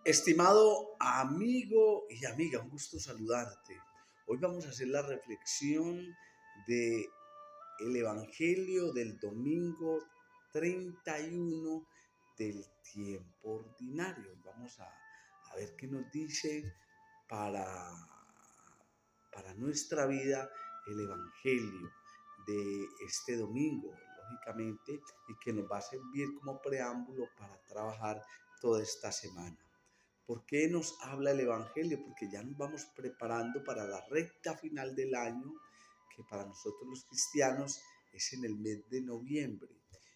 Estimado amigo y amiga, un gusto saludarte. Hoy vamos a hacer la reflexión de el Evangelio del domingo 31 del tiempo ordinario. Vamos a ver qué nos dice para, para nuestra vida el Evangelio de este domingo, lógicamente, y que nos va a servir como preámbulo para trabajar toda esta semana. ¿Por qué nos habla el Evangelio? Porque ya nos vamos preparando para la recta final del año, que para nosotros los cristianos es en el mes de noviembre.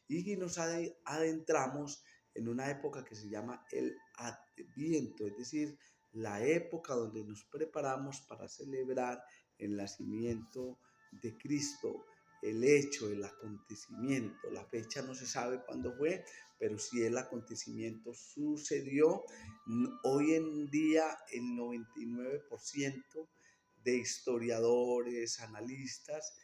Y nos adentramos en una época que se llama el Adviento, es decir, la época donde nos preparamos para celebrar el nacimiento de Cristo, el hecho, el acontecimiento. La fecha no se sabe cuándo fue, pero sí el acontecimiento sucedió. Hoy en día el 99% de historiadores, analistas,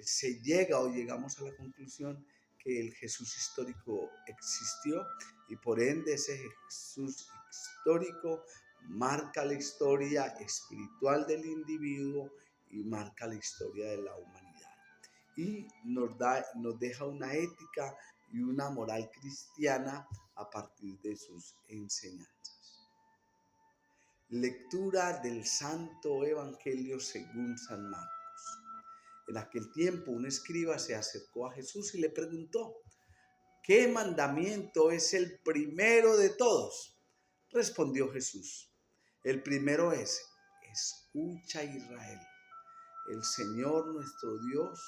se llega o llegamos a la conclusión que el Jesús histórico existió y por ende ese Jesús histórico marca la historia espiritual del individuo y marca la historia de la humanidad. Y nos deja una ética y una moral cristiana a partir de sus enseñanzas. Lectura del Santo Evangelio según San Marcos. En aquel tiempo un escriba se acercó a Jesús y le preguntó: ¿qué mandamiento es el primero de todos? Respondió Jesús: el primero es: escucha, Israel, el Señor nuestro Dios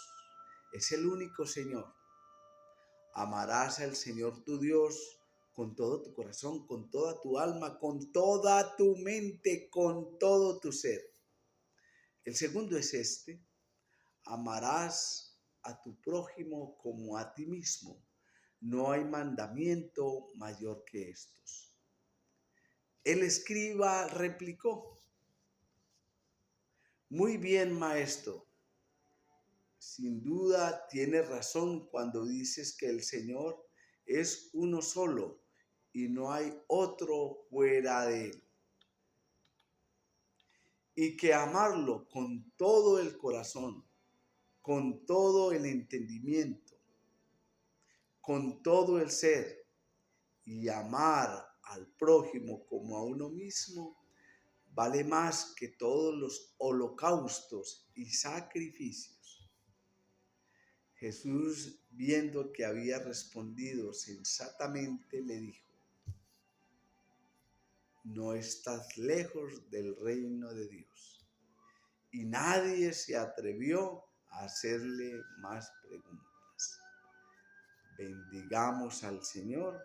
es el único Señor. Amarás al Señor tu Dios con todo tu corazón, con toda tu alma, con toda tu mente, con todo tu ser. El segundo es este: amarás a tu prójimo como a ti mismo. No hay mandamiento mayor que estos. El escriba replicó: muy bien, maestro. Sin duda tienes razón cuando dices que el Señor es uno solo y no hay otro fuera de él. Y que amarlo con todo el corazón, con todo el entendimiento, con todo el ser, y amar al prójimo como a uno mismo, vale más que todos los holocaustos y sacrificios. Jesús, viendo que había respondido sensatamente, le dijo: no estás lejos del reino de Dios. Y nadie se atrevió a hacerle más preguntas. Bendigamos al Señor.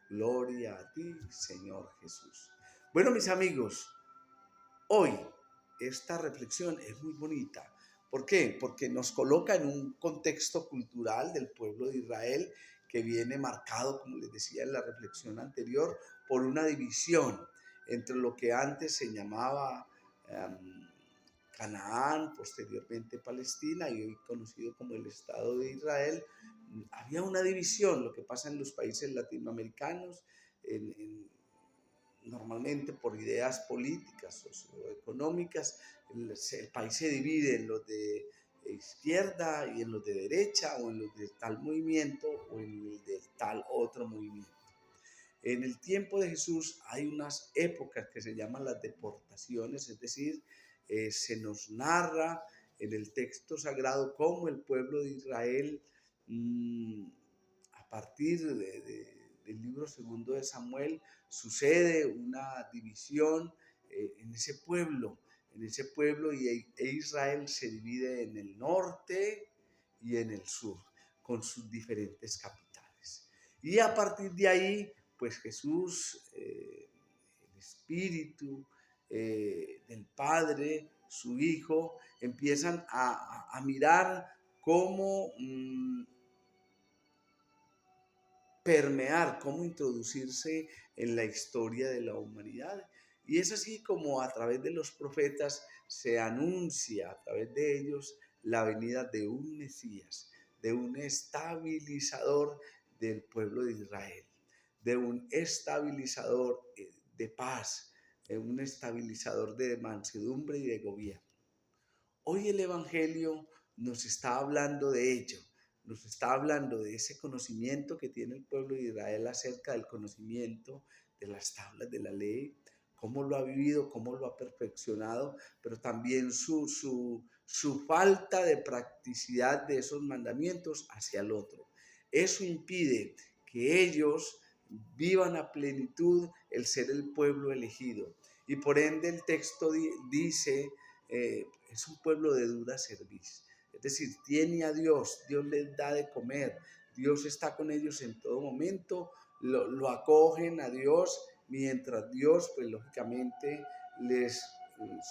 Gloria a ti, Señor Jesús. Bueno, mis amigos, hoy esta reflexión es muy bonita. ¿Por qué? Porque nos coloca en un contexto cultural del pueblo de Israel que viene marcado, como les decía en la reflexión anterior, por una división entre lo que antes se llamaba Canaán, posteriormente Palestina y hoy conocido como el Estado de Israel. Había una división, lo que pasa en los países latinoamericanos, normalmente por ideas políticas, socioeconómicas. El país se divide en los de izquierda y en los de derecha, o en los de tal movimiento o en el de tal otro movimiento. En el tiempo de Jesús hay unas épocas que se llaman las deportaciones, es decir, se nos narra en el texto sagrado cómo el pueblo de Israel, a partir del libro segundo de Samuel, sucede una división en ese pueblo, e Israel se divide en el norte y en el sur, con sus diferentes capitales. Y a partir de ahí, pues Jesús, el Espíritu del Padre, su Hijo, empiezan a mirar cómo permear, cómo introducirse en la historia de la humanidad. Y es así como a través de los profetas se anuncia, a través de ellos, la venida de un Mesías, de un estabilizador del pueblo de Israel, de un estabilizador de paz, un estabilizador de mansedumbre y de gobierno. Hoy el Evangelio nos está hablando de ello, nos está hablando de ese conocimiento que tiene el pueblo de Israel acerca del conocimiento de las tablas de la ley, cómo lo ha vivido, cómo lo ha perfeccionado, pero también su falta de practicidad de esos mandamientos hacia el otro. Eso impide que ellos vivan a plenitud el ser el pueblo elegido. Y por ende el texto dice, es un pueblo de dura cerviz. Es decir, tiene a Dios, Dios les da de comer, Dios está con ellos en todo momento, lo acogen a Dios, mientras Dios, pues lógicamente, les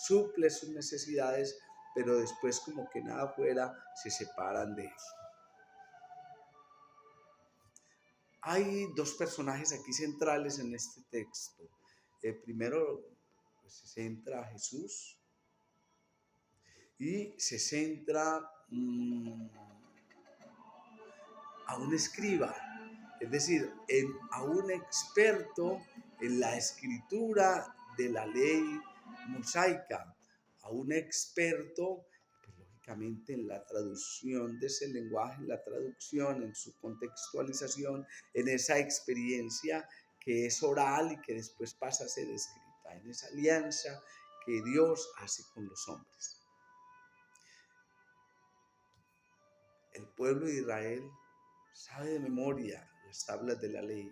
suple sus necesidades, pero después como que nada fuera, se separan de él. Hay dos personajes aquí centrales en este texto. Primero, pues, se centra Jesús y se centra a un escriba, es decir, a un experto en la escritura de la ley mosaica, a un experto, pues, lógicamente, en la traducción de ese lenguaje, en la traducción, en su contextualización, en esa experiencia que es oral y que después pasa a ser escrita, en esa alianza que Dios hace con los hombres. El pueblo de Israel sabe de memoria las tablas de la ley,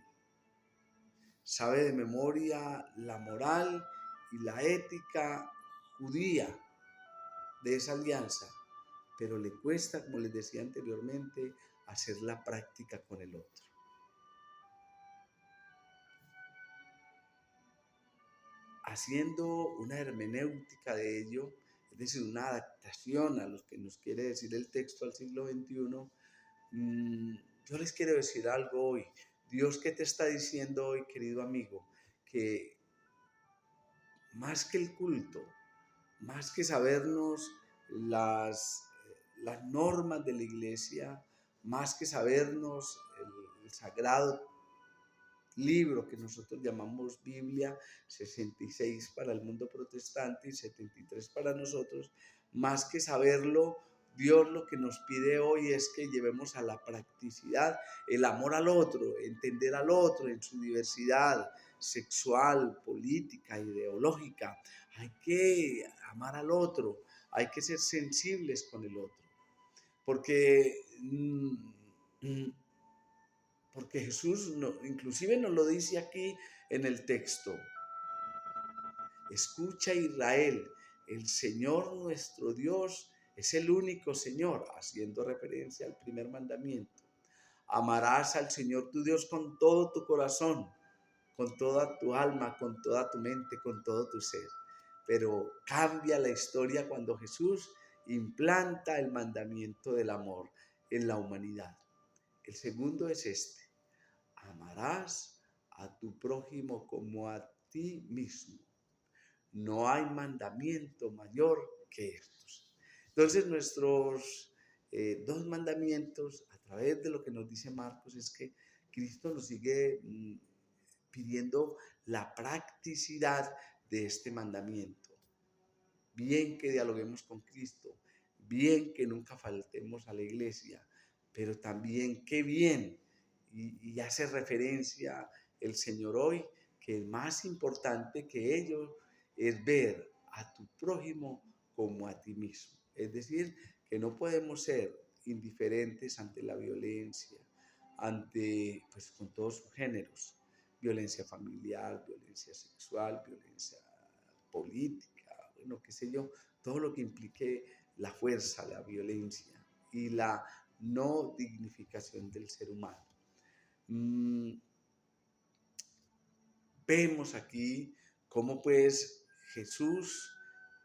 sabe de memoria la moral y la ética judía de esa alianza, pero le cuesta, como les decía anteriormente, hacer la práctica con el otro. Haciendo una hermenéutica de ello, es decir, una adaptación a lo que nos quiere decir el texto al siglo XXI, yo les quiero decir algo hoy. Dios, ¿qué te está diciendo hoy, querido amigo? Que más que el culto, más que sabernos las normas de la iglesia, más que sabernos el sagrado libro que nosotros llamamos Biblia, 66 para el mundo protestante y 73 para nosotros, más que saberlo, Dios lo que nos pide hoy es que llevemos a la practicidad el amor al otro, entender al otro en su diversidad sexual, política, ideológica. Hay que amar al otro, hay que ser sensibles con el otro, porque porque Jesús inclusive nos lo dice aquí en el texto. Escucha, Israel, el Señor nuestro Dios es el único Señor, haciendo referencia al primer mandamiento. Amarás al Señor tu Dios con todo tu corazón, con toda tu alma, con toda tu mente, con todo tu ser. Pero cambia la historia cuando Jesús implanta el mandamiento del amor en la humanidad. El segundo es este: amarás a tu prójimo como a ti mismo. No hay mandamiento mayor que estos. Entonces, nuestros dos mandamientos, a través de lo que nos dice Marcos, es que Cristo nos sigue pidiendo la practicidad de este mandamiento. Bien que dialoguemos con Cristo, bien que nunca faltemos a la iglesia, pero también qué bien, y hace referencia el Señor hoy, que más importante que ello es ver a tu prójimo como a ti mismo. Es decir, que no podemos ser indiferentes ante la violencia, ante, pues, con todos sus géneros: violencia familiar, violencia sexual, violencia política, bueno, qué sé yo, todo lo que implique la fuerza, la violencia y la no dignificación del ser humano. Vemos aquí cómo pues Jesús,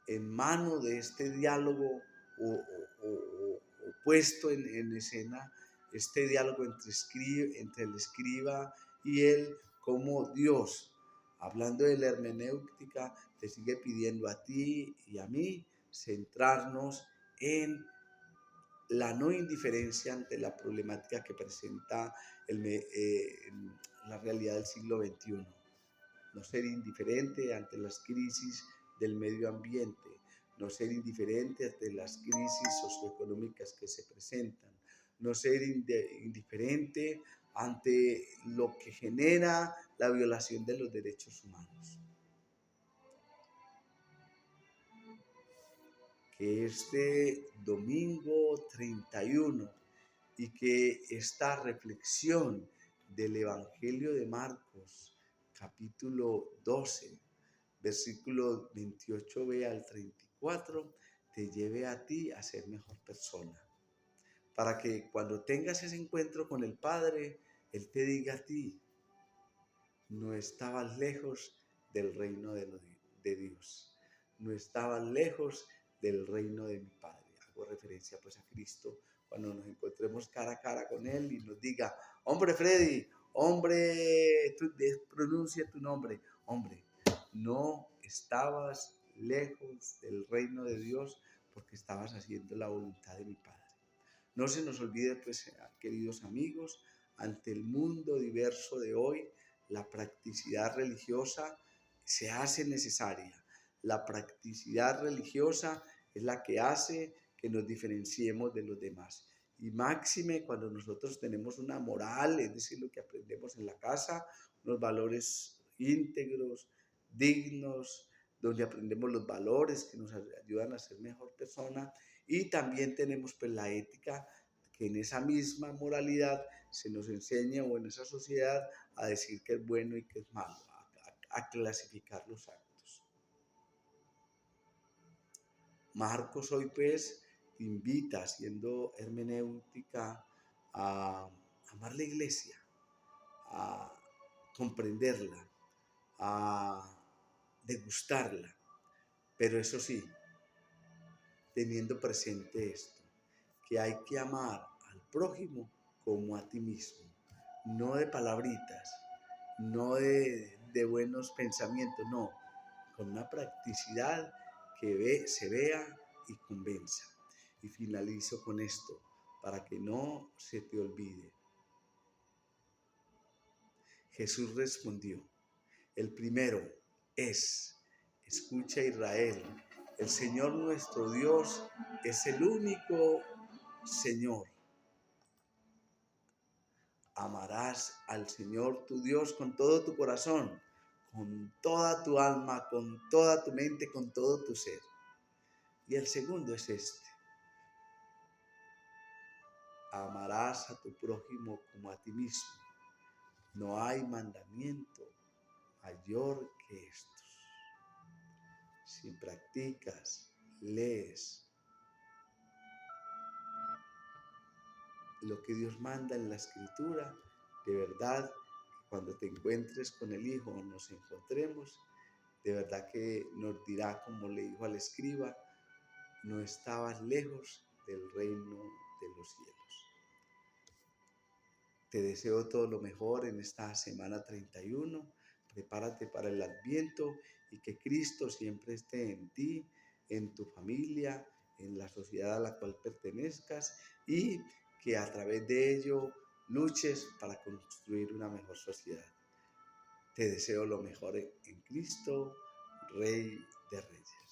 en mano de este diálogo o puesto en escena, este diálogo entre el escriba y él, como Dios, hablando de la hermenéutica, te sigue pidiendo a ti y a mí centrarnos en la no indiferencia ante la problemática que presenta la realidad del siglo XXI. no ser indiferente ante las crisis del medio ambiente, no ser indiferente ante las crisis socioeconómicas que se presentan, no ser indiferente ante lo que genera la violación de los derechos humanos. Que este domingo 31 y que esta reflexión del Evangelio de Marcos, capítulo 12, versículo 28b al 34, te lleve a ti a ser mejor persona. Para que cuando tengas ese encuentro con el Padre, Él te diga a ti, no estabas lejos del reino de Dios, no estabas lejos del reino de mi Padre. Hago referencia pues a Cristo cuando nos encontremos cara a cara con Él y nos diga, hombre Freddy, hombre, pronuncia tu nombre, hombre, no estabas lejos del reino de Dios porque estabas haciendo la voluntad de mi Padre. No se nos olvide, pues, queridos amigos, ante el mundo diverso de hoy, la practicidad religiosa se hace necesaria. La practicidad religiosa es la que hace que nos diferenciemos de los demás. Y máxime cuando nosotros tenemos una moral, es decir, lo que aprendemos en la casa, unos valores íntegros, dignos, donde aprendemos los valores que nos ayudan a ser mejor persona, y también tenemos pues la ética, que en esa misma moralidad se nos enseña, o en esa sociedad, a decir que es bueno y que es malo, a clasificar los actos. Marcos hoy pues te invita, siendo hermenéutica, a amar la iglesia, a comprenderla, a degustarla, pero eso sí, teniendo presente esto, que hay que amar al prójimo como a ti mismo, no de palabritas, no de buenos pensamientos, no, con una practicidad que se vea y convenza. Y finalizo con esto, para que no se te olvide. Jesús respondió, el primero es, escucha Israel, el Señor nuestro Dios es el único Señor. Amarás al Señor tu Dios con todo tu corazón, con toda tu alma, con toda tu mente, con todo tu ser. Y el segundo es este. Amarás a tu prójimo como a ti mismo. No hay mandamiento mayor que estos. Si practicas, lees lo que Dios manda en la Escritura, de verdad, cuando te encuentres con el Hijo o nos encontremos, de verdad que nos dirá, como le dijo al escriba, no estabas lejos del reino de los cielos. Te deseo todo lo mejor en esta semana 31. Prepárate para el Adviento y que Cristo siempre esté en ti, en tu familia, en la sociedad a la cual pertenezcas, y que a través de ello luches para construir una mejor sociedad. Te deseo lo mejor en Cristo, Rey de Reyes.